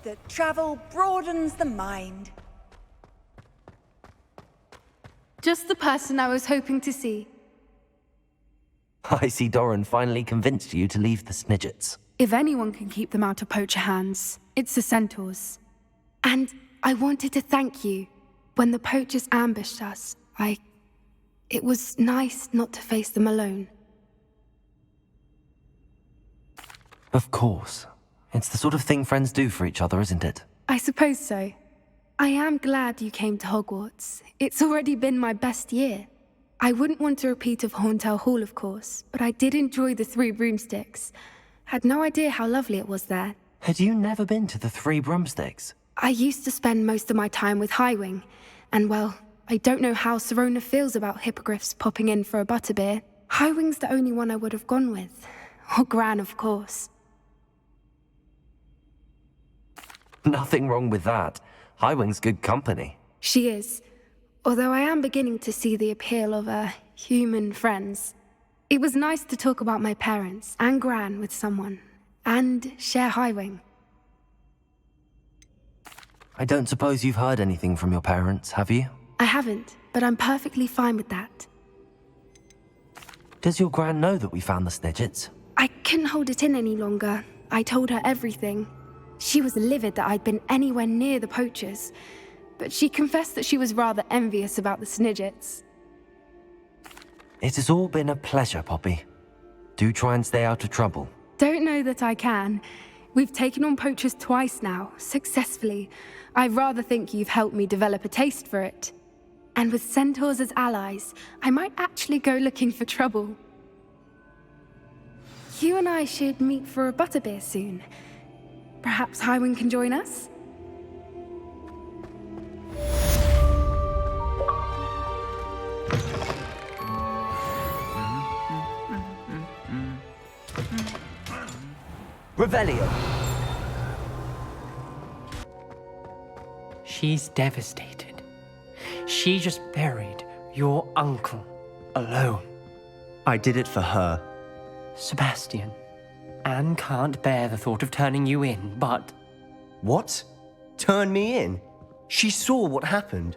That travel broadens the mind. Just the person I was hoping to see. I see Doran finally convinced you to leave the Snidgets. If anyone can keep them out of poacher hands, it's the centaurs. And I wanted to thank you. When the poachers ambushed us, it was nice not to face them alone. Of course. It's the sort of thing friends do for each other, isn't it? I suppose so. I am glad you came to Hogwarts. It's already been my best year. I wouldn't want a repeat of Hauntel Hall, of course, but I did enjoy the Three Broomsticks. Had no idea how lovely it was there. Had you never been to the Three Broomsticks? I used to spend most of my time with Highwing, and well, I don't know how Serona feels about hippogriffs popping in for a butterbeer. Highwing's the only one I would have gone with. Or Gran, of course. Nothing wrong with that. Highwing's good company. She is. Although I am beginning to see the appeal of human friends. It was nice to talk about my parents and Gran with someone, and share Highwing. I don't suppose you've heard anything from your parents, have you? I haven't, but I'm perfectly fine with that. Does your Gran know that we found the Snidgets? I couldn't hold it in any longer. I told her everything. She was livid that I'd been anywhere near the poachers, but she confessed that she was rather envious about the Snidgets. It has all been a pleasure, Poppy. Do try and stay out of trouble. Don't know that I can. We've taken on poachers twice now, successfully. I rather think you've helped me develop a taste for it. And with centaurs as allies, I might actually go looking for trouble. You and I should meet for a butterbeer soon. Perhaps Highwing can join us? Revelio! She's devastated. She just buried your uncle alone. I did it for her. Sebastian, Anne can't bear the thought of turning you in, but... What? Turn me in? She saw what happened.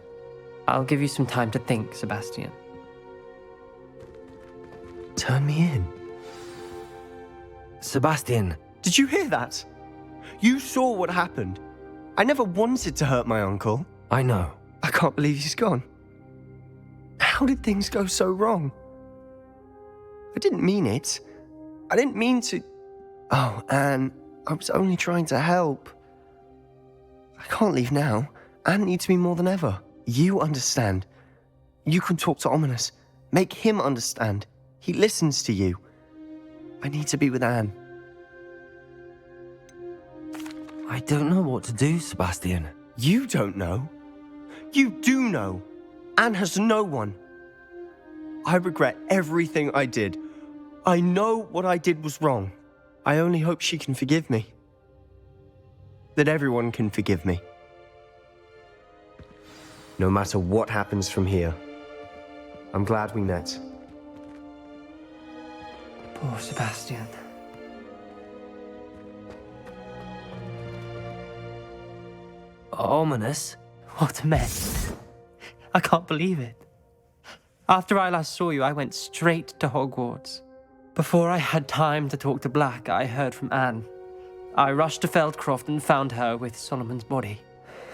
I'll give you some time to think, Sebastian. Turn me in? Sebastian! Did you hear that? You saw what happened. I never wanted to hurt my uncle. I know. I can't believe he's gone. How did things go so wrong? I didn't mean it. I didn't mean to... Oh, Anne, I was only trying to help. I can't leave now. Anne needs me more than ever. You understand. You can talk to Ominous. Make him understand. He listens to you. I need to be with Anne. I don't know what to do, Sebastian. You don't know. You do know. Anne has no one. I regret everything I did. I know what I did was wrong. I only hope she can forgive me. That everyone can forgive me. No matter what happens from here, I'm glad we met. Poor Sebastian. Ominous? What a mess. I can't believe it. After I last saw you, I went straight to Hogwarts. Before I had time to talk to Black, I heard from Anne. I rushed to Feldcroft and found her with Solomon's body.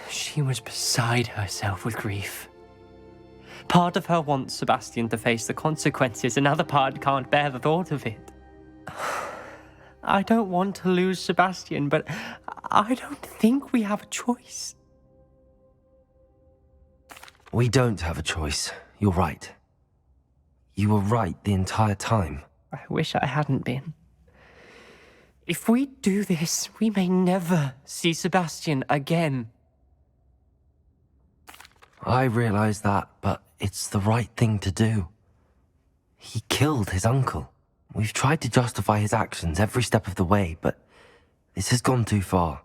She was beside herself with grief. Part of her wants Sebastian to face the consequences, another part can't bear the thought of it. I don't want to lose Sebastian, but I don't think we have a choice. We don't have a choice. You're right. You were right the entire time. I wish I hadn't been. If we do this, we may never see Sebastian again. I realize that, but it's the right thing to do. He killed his uncle. We've tried to justify his actions every step of the way, but this has gone too far.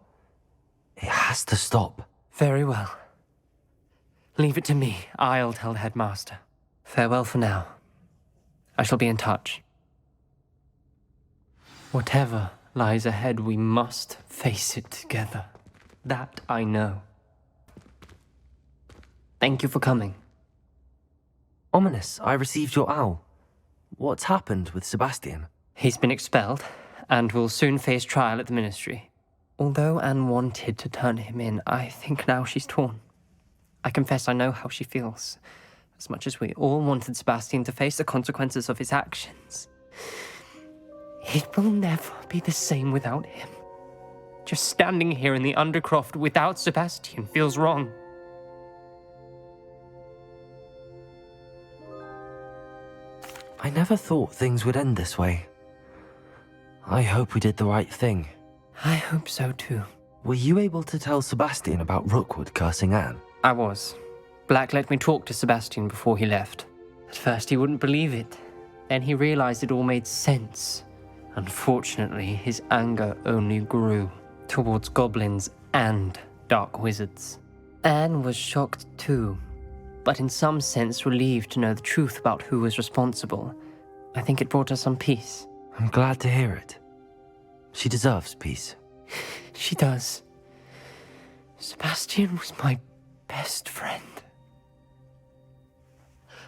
It has to stop. Very well. Leave it to me. I'll tell the headmaster. Farewell for now. I shall be in touch. Whatever lies ahead, we must face it together. That I know. Thank you for coming. Ominous, I received your owl. What's happened with Sebastian? He's been expelled, and will soon face trial at the Ministry. Although Anne wanted to turn him in, I think now she's torn. I confess I know how she feels. As much as we all wanted Sebastian to face the consequences of his actions. It will never be the same without him. Just standing here in the Undercroft without Sebastian feels wrong. I never thought things would end this way. I hope we did the right thing. I hope so too. Were you able to tell Sebastian about Rookwood cursing Anne? I was. Black let me talk to Sebastian before he left. At first he wouldn't believe it. Then he realized it all made sense. Unfortunately, his anger only grew towards goblins and dark wizards. Anne was shocked too, but in some sense relieved to know the truth about who was responsible. I think it brought her some peace. I'm glad to hear it. She deserves peace. She does. Sebastian was my best friend.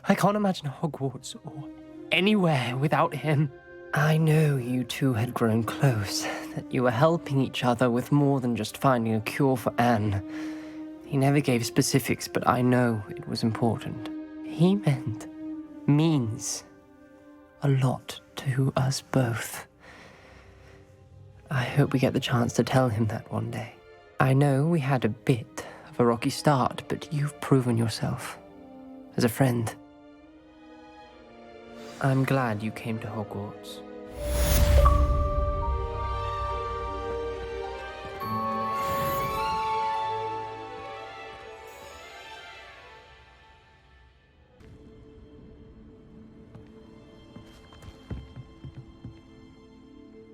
I can't imagine Hogwarts or anywhere without him. I know you two had grown close, that you were helping each other with more than just finding a cure for Anne. He never gave specifics, but I know it was important. He means a lot to us both. I hope we get the chance to tell him that one day. I know we had a bit of a rocky start, but you've proven yourself as a friend. I'm glad you came to Hogwarts.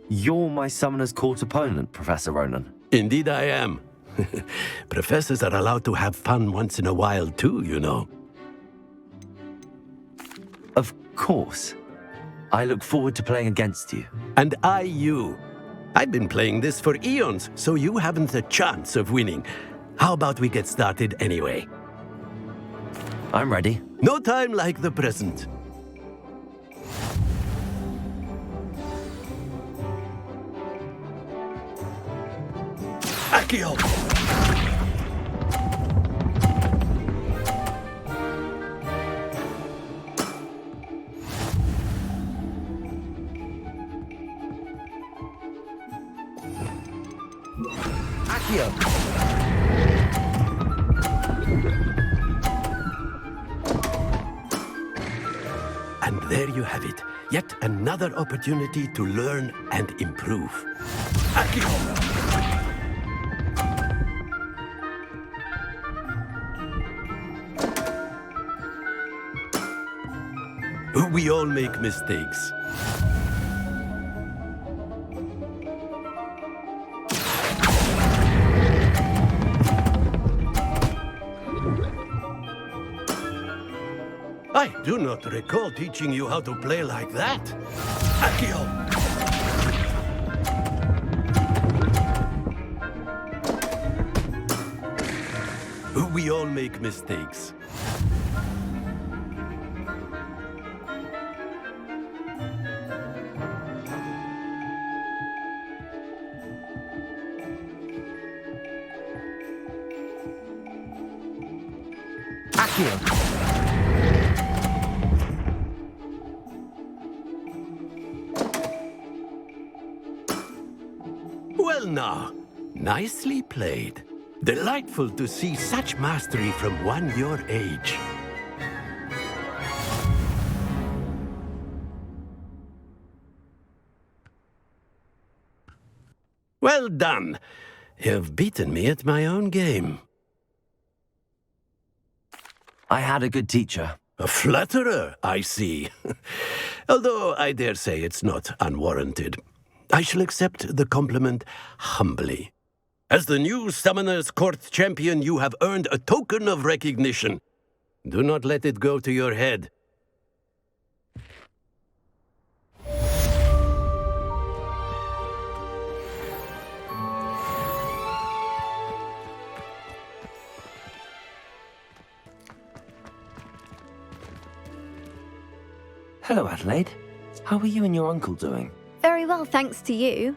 You're my Summoner's Court opponent, Professor Ronan. Indeed I am. Professors are allowed to have fun once in a while too, you know. Of course. I look forward to playing against you. And I you. I've been playing this for eons, so you haven't a chance of winning. How about we get started anyway? I'm ready. No time like the present. Accio! And there you have it. Yet another opportunity to learn and improve. Accio! We all make mistakes. I do not recall teaching you how to play like that. Accio! We all make mistakes. Well now, nicely played. Delightful to see such mastery from one your age. Well done. You've beaten me at my own game. I had a good teacher. A flatterer, I see. Although I dare say it's not unwarranted. I shall accept the compliment humbly. As the new Summoner's Court champion, you have earned a token of recognition. Do not let it go to your head. Hello, Adelaide. How are you and your uncle doing? Very well, thanks to you.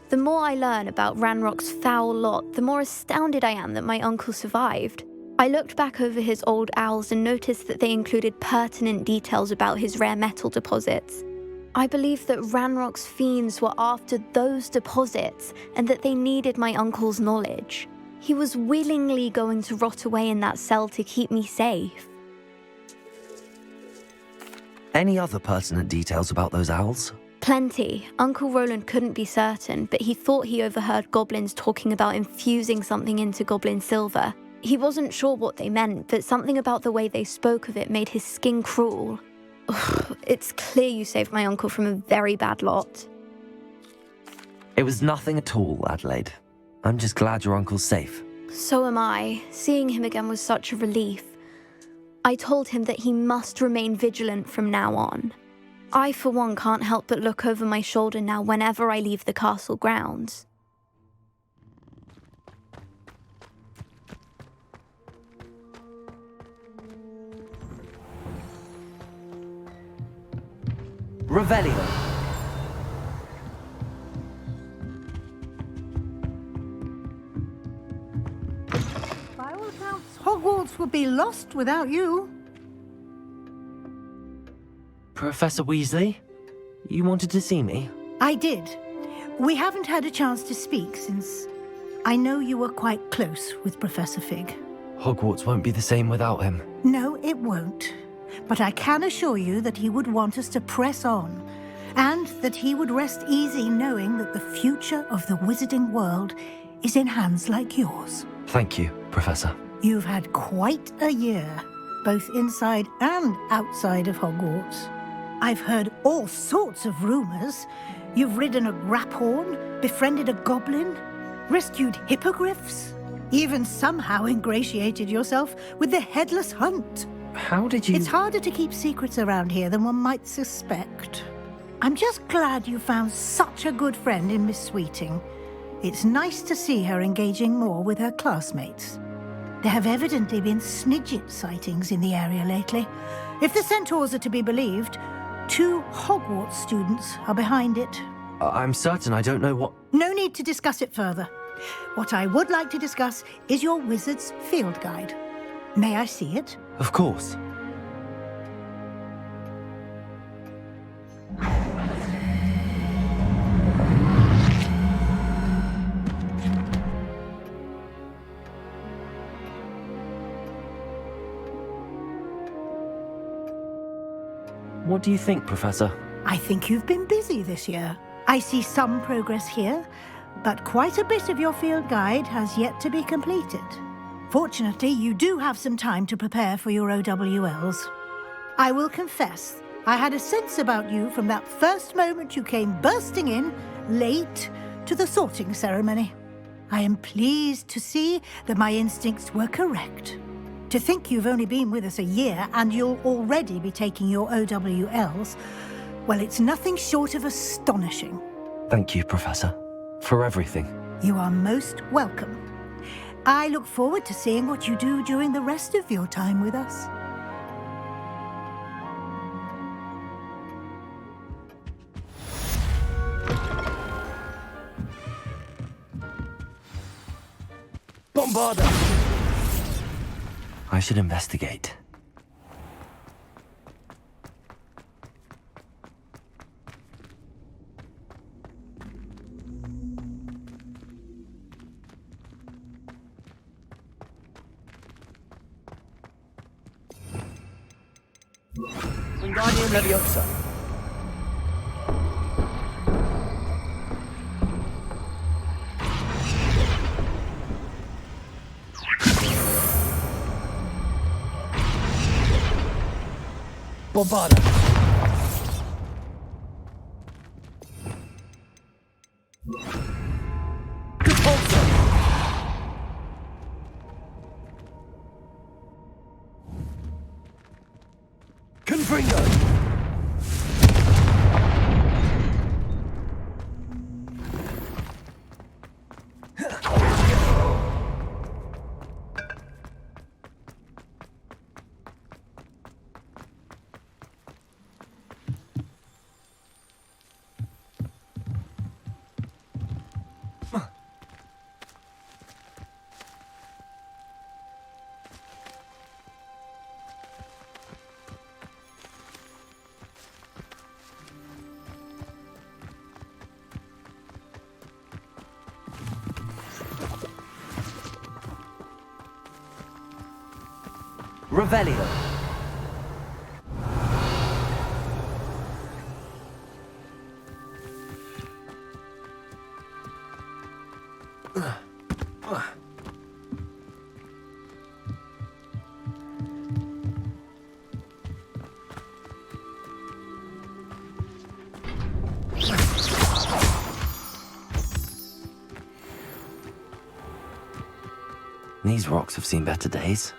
The more I learn about Ranrock's foul lot, the more astounded I am that my uncle survived. I looked back over his old owls and noticed that they included pertinent details about his rare metal deposits. I believe that Ranrock's fiends were after those deposits and that they needed my uncle's knowledge. He was willingly going to rot away in that cell to keep me safe. Any other pertinent details about those owls? Plenty. Uncle Roland couldn't be certain, but he thought he overheard goblins talking about infusing something into goblin silver. He wasn't sure what they meant, but something about the way they spoke of it made his skin crawl. Ugh, it's clear you saved my uncle from a very bad lot. It was nothing at all, Adelaide. I'm just glad your uncle's safe. So am I. Seeing him again was such a relief. I told him that he must remain vigilant from now on. I, for one, can't help but look over my shoulder now whenever I leave the castle grounds. Revelio. By all accounts, Hogwarts would be lost without you. Professor Weasley, you wanted to see me? I did. We haven't had a chance to speak since I know you were quite close with Professor Fig. Hogwarts won't be the same without him. No, it won't. But I can assure you that he would want us to press on, and that he would rest easy knowing that the future of the wizarding world is in hands like yours. Thank you, Professor. You've had quite a year, both inside and outside of Hogwarts. I've heard all sorts of rumors. You've ridden a graphorn, befriended a goblin, rescued hippogriffs, even somehow ingratiated yourself with the Headless Hunt. How did you... It's harder to keep secrets around here than one might suspect. I'm just glad you found such a good friend in Miss Sweeting. It's nice to see her engaging more with her classmates. There have evidently been Snidget sightings in the area lately. If the centaurs are to be believed, 2 Hogwarts students are behind it. I'm certain I don't know what... No need to discuss it further. What I would like to discuss is your wizard's field guide. May I see it? Of course. What do you think, Professor? I think you've been busy this year. I see some progress here, but quite a bit of your field guide has yet to be completed. Fortunately, you do have some time to prepare for your OWLs. I will confess, I had a sense about you from that first moment you came bursting in, late, to the sorting ceremony. I am pleased to see that my instincts were correct. To think you've only been with us a year and you'll already be taking your OWLs, well, it's nothing short of astonishing. Thank you, Professor, for everything. You are most welcome. I look forward to seeing what you do during the rest of your time with us. Bombarda! I should investigate. Wingardium Leviosa. Bombarda. Repulsor. Confringo. Revelio. These rocks have seen better days.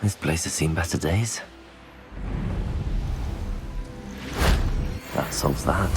This place has seen better days. That solves that.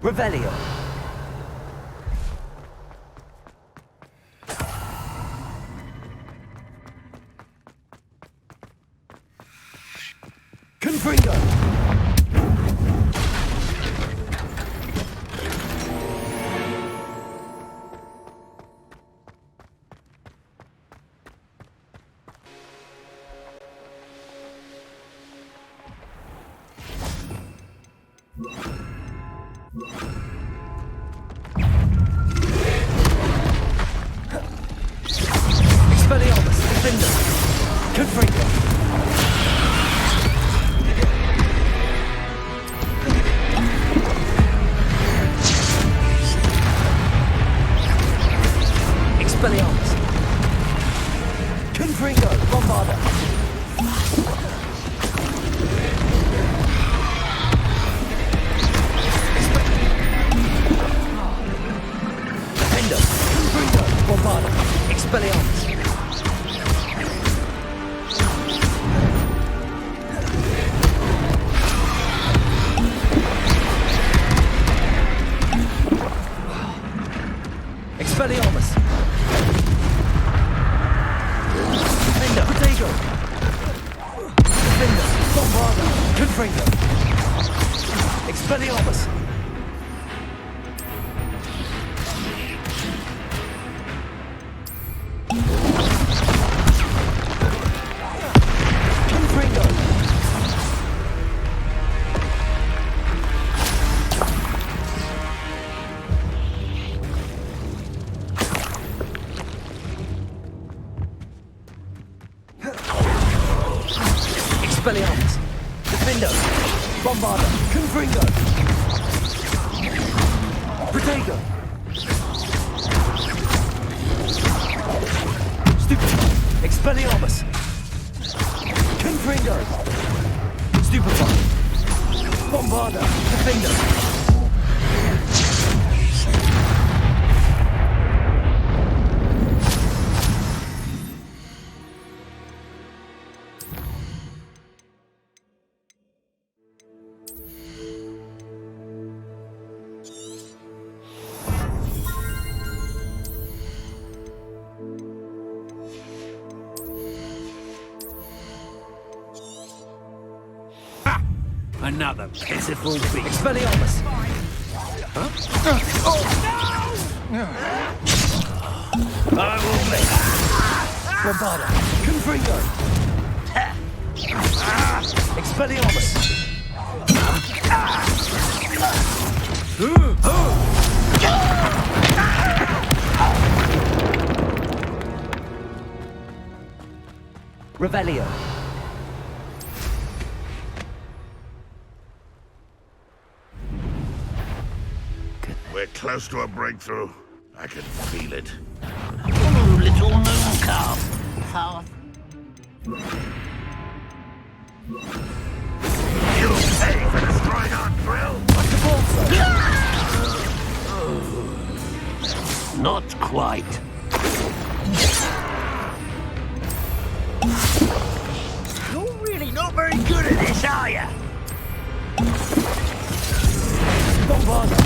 Revelio. Confringo. Expelliarmus, Defender, Confringo. Bombarda! Confringo! Expelliarmus! Confringo! Expelliarmus! Defendo! Bombarda! Confringo! Protego! Stupefy! Expelliarmus! Confringo! Stupefy! Bombarda! Defendo! Another pitiful beast. Expelliarmus! I will make. Bombarda! Confringo! Expelliarmus! Revelio! We're close to a breakthrough. I can feel it. Oh, little moon calf. You'll pay for destroying our drill. Not quite. You're really not very good at this, are you? Bombarda!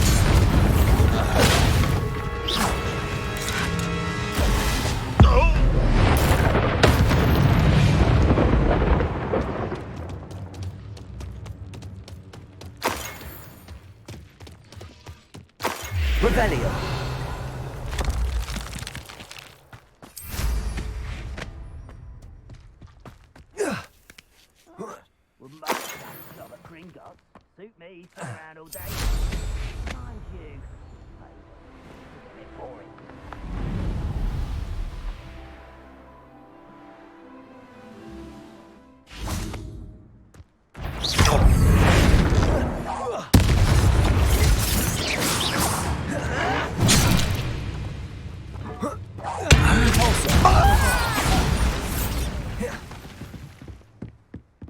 Revelio! Well, most of that job at Gringotts suit me, sit around all day. Mind you, it's a bit boring.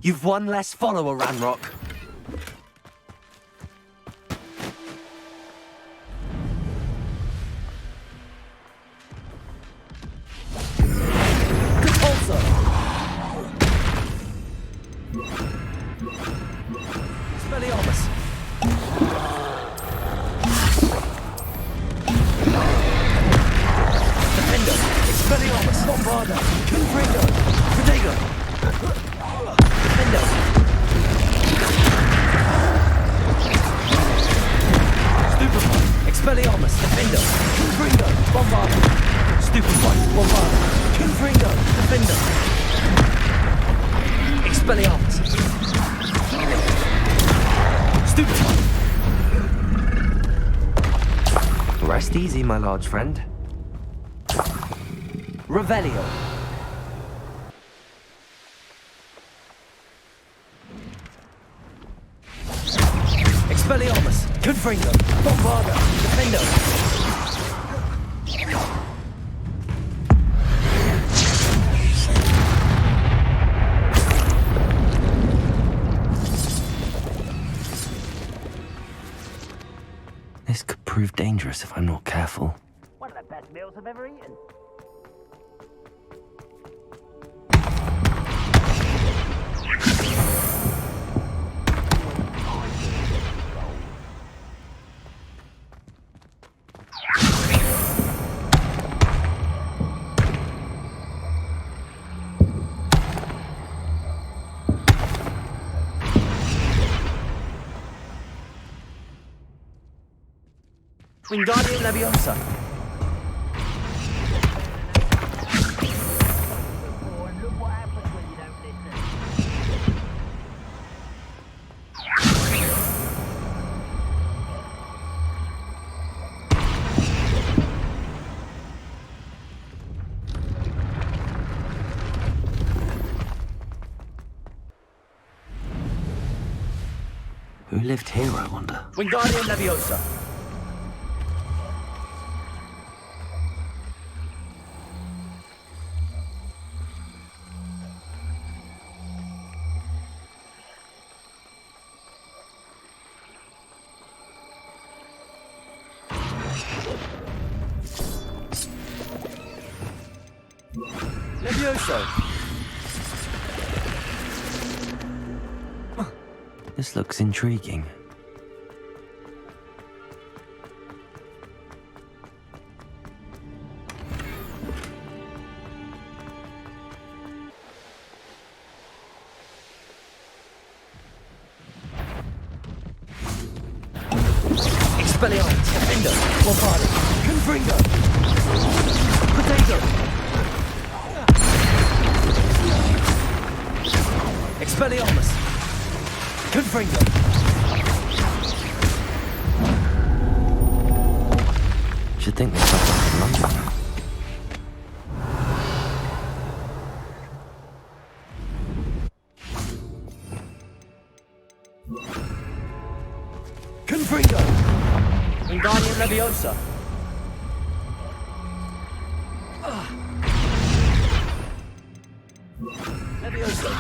You've one less follower, Ranrock. Repulsor! Expelliarmus! Defendo! Expelliarmus! Bombarda! Confringo! Protego! Defendo! Stupefy! Expelliarmus! Defendo! Confringo! Bombarda! Stupefy! Bombarda! Confringo! Defendo! Expelliarmus! Stupefy! Rest easy, my large friend. Revelio! Expelliarmus! Confringo! Bombarda! Defendo! This could prove dangerous if I'm not careful. One of the best meals I've ever eaten. Wingardium Leviosa. And look what happens when you don't listen. Who lived here, I wonder? Wingardium Leviosa. Levioso. This looks intriguing. Expelliarmus. Defender. Bombarda. Confringo. Potato. Expelliarmus. Confringo. Should think this stuff up in London. Confringo. Wingardium Leviosa. Leviosa.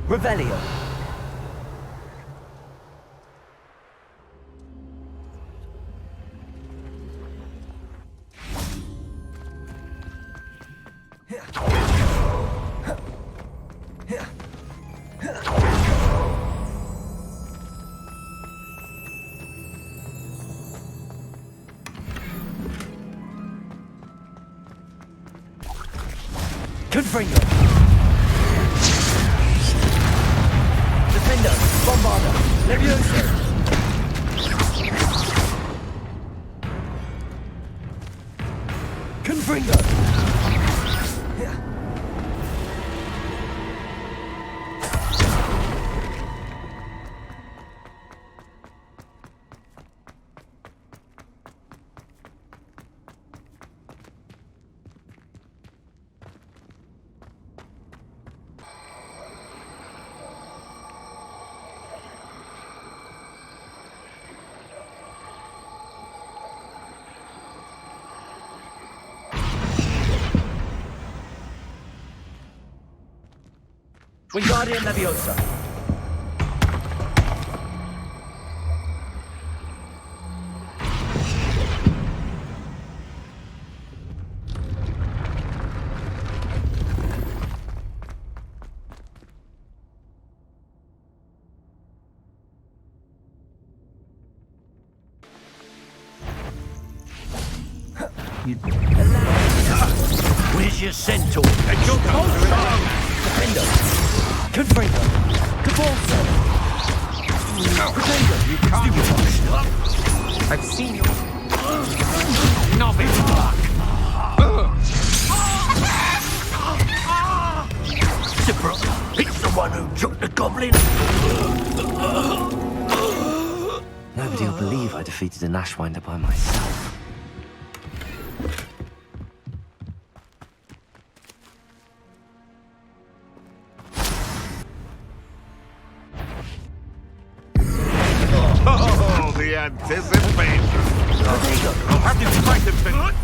Revelio. Confringo. Defender. Bombarda. Levioso. Confringo. Wingardium Leviosa. Where's your centaur? Defender. Confringo. Cabalso. Potato. You can't stop. I've seen you. Nothing luck. It's the one who took the goblin. Nobody will believe I defeated an Ashwinder by myself. Oh, the anticipation. I'll have to fight him tonight.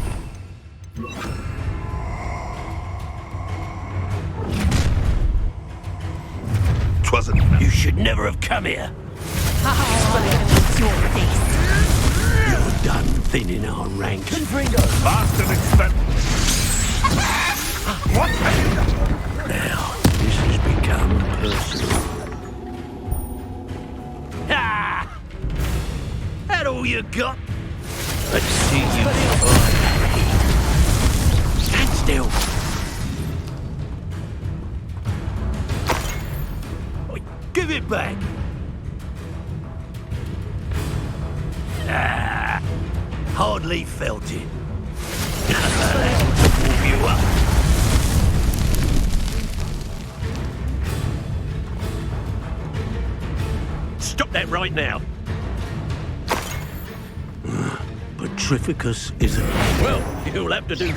Twasn't. You should never have come here. done thinning our ranks. Confringo! Fast and expensive. What have you done? Now, this has become personal. Ah! That all you got? Let's see you fight. Stand still. Oi, give it back. Ah, hardly felt it. None of that to warm you up. Stop that right now. Petrificus isn't. Well, you'll have to do.